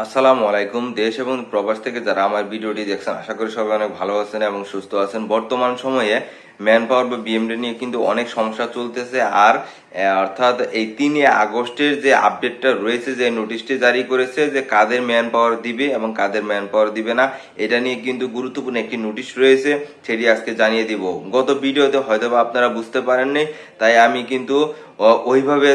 আসসালামু আলাইকুম। দেশ এবং প্রবাস থেকে যারা আমার ভিডিওটি দেখছেন আশা করি সবাই অনেক ভালো আছেন এবং সুস্থ আছেন। বর্তমান সময়ে ম্যান পাওয়ার বা বিএমডি নিয়ে কিন্তু অনেক সমস্যা চলতেছে। আর অর্থাৎ এই 3 আগস্টের যে আপডেটটা রয়েছে, যে নোটিশটি জারি করেছে যে কাদের ম্যান পাওয়ার দিবে এবং কাদের ম্যান পাওয়ার দিবে না, এটা নিয়ে কিন্তু গুরুত্বপূর্ণ একটি নোটিশ রয়েছে, সেটি আজকে জানিয়ে দিব। গত ভিডিওতে হয়তো বা আপনারা বুঝতে পারেননি, তাই আমি কিন্তু ওইভাবে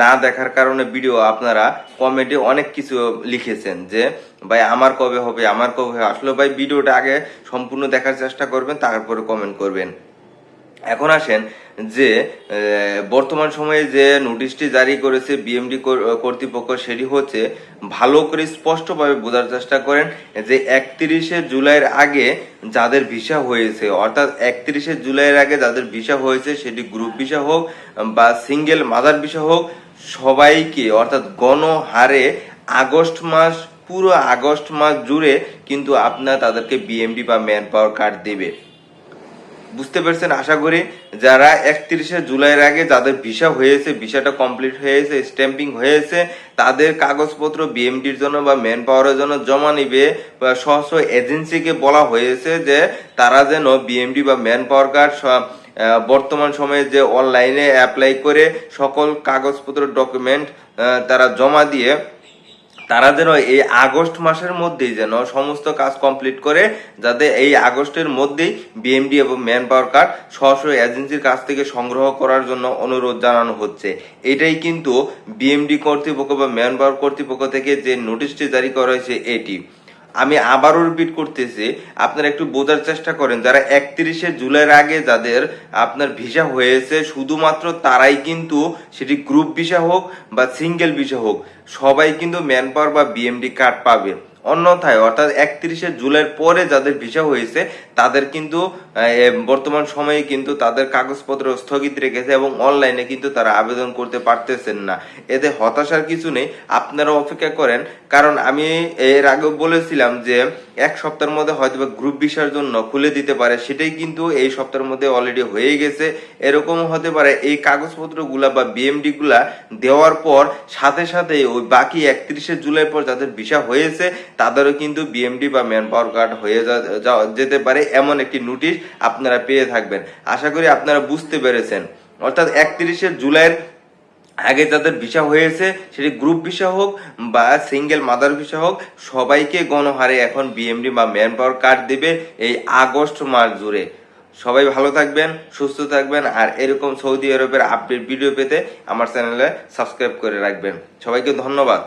না দেখার কারণে ভিডিও আপনারা কমেন্টে অনেক কিছু লিখেছেন যে ভাই আমার কবে হবে, আমার কবে হবে। আসলে ভাই ভিডিওটা আগে সম্পূর্ণ দেখার চেষ্টা করবেন, তারপরে কমেন্ট করবেন। এখন আসেন যে বর্তমান সময়ে যে নোটিশটি জারি করেছে বিএমডি কর্তৃপক্ষ, সেটি হচ্ছে ভালো করে স্পষ্টভাবে বোঝার চেষ্টা করেন যে 31শে জুলাইয়ের আগে যাদের ভিসা হয়েছে, অর্থাৎ 31শে জুলাইয়ের আগে যাদের ভিসা হয়েছে, সেটি গ্রুপ ভিসা হোক বা সিঙ্গেল মাদার ভিসা হোক, সবাইকে অর্থাৎ গণহারে আগস্ট মাস, পুরো আগস্ট মাস জুড়ে কিন্তু আপনার তাদেরকে বিএমডি বা ম্যান পাওয়ার কার্ড দেবে। বুঝতে পারছেন আশা করি। যারা 31শে জুলাইয়ের আগে যাদের ভিসা হয়েছে, ভিসাটা কমপ্লিট হয়েছে, স্ট্যাম্পিং হয়েছে, তাদের কাগজপত্র বিএমডির জন্য বা ম্যান পাওয়ারের জন্য জমা নিবে। স্ব এজেন্সিকে বলা হয়েছে যে তারা যেন বিএমডি বা ম্যান পাওয়ার কার্ড বর্তমান সময়ে যে অনলাইনে অ্যাপ্লাই করে সকল কাগজপত্র ডকুমেন্ট তারা জমা দিয়ে তারা যেন এই আগস্ট মাসের মধ্যেই যেন সমস্ত কাজ কমপ্লিট করে, যাতে এই আগস্টের মধ্যেই বিএমডি এবং ম্যান পাওয়ার কার্ড স্ব এজেন্সির কাছ থেকে সংগ্রহ করার জন্য অনুরোধ জানানো হচ্ছে। এটাই কিন্তু বিএমডি কর্তৃপক্ষ বা ম্যান পাওয়ার কর্তৃপক্ষ থেকে যে নোটিশটি জারি করা হয়েছে এটি। আমি আবারও রিপিট করতেছি, আপনারা একটু বোঝার চেষ্টা করেন। যারা 31শে জুলাইয়ের আগে যাদের আপনার ভিসা হয়েছে, শুধুমাত্র তারাই কিন্তু, সেটি গ্রুপ ভিসা হোক বা সিঙ্গেল ভিসা হোক, সবাই কিন্তু ম্যান পাওয়ার বা বিএমডি কার্ড পাবে। অন্যথায় অর্থাৎ 31শে জুলাইয়ের পরে যাদের ভিসা হয়েছে তাদের কিন্তু বর্তমান সময়ে কিন্তু তাদের কাগজপত্র স্থগিত রেখেছে এবং অনলাইনে কিন্তু তারা আবেদন করতে পারতেছেন না। এতে হতাশার কিছু নেই, আপনারা অপেক্ষা করেন। কারণ আমি এর আগেও বলেছিলাম যে 1 সপ্তাহের মধ্যে হয়তো গ্রুপ ভিসার জন্য খুলে দিতে পারে, সেটাই কিন্তু এই সপ্তাহের মধ্যে অলরেডি হয়ে গেছে। এরকম হতে পারে এই কাগজপত্র গুলা বা বিএমডি গুলা দেওয়ার পর সাথে সাথে ওই বাকি 31শে জুলাই পর যাদের ভিসা হয়েছে তাদেরও কিন্তু বিএমডি বা ম্যান পাওয়ার কার্ড হয়ে যেতে পারে, এমন একটি নোটিশ আপনারা পেয়ে থাকবেন। আশা করি আপনারা বুঝতে পেরেছেন। অর্থাৎ 31শে জুলাইয়ের আগে যাদের ভিসা হয়েছে, সেটি গ্রুপ ভিসা হোক বা সিঙ্গেল মাদার ভিসা হোক, সবাইকে গণহারে এখন বিএমডি বা ম্যান পাওয়ার কার্ড দিবে এই আগস্ট মাস জুড়ে। সবাই ভালো থাকবেন, সুস্থ থাকবেন, আর এরকম সৌদি আরবের আপডেট ভিডিও পেতে আমার চ্যানেলে সাবস্ক্রাইব করে রাখবেন। সবাইকে ধন্যবাদ।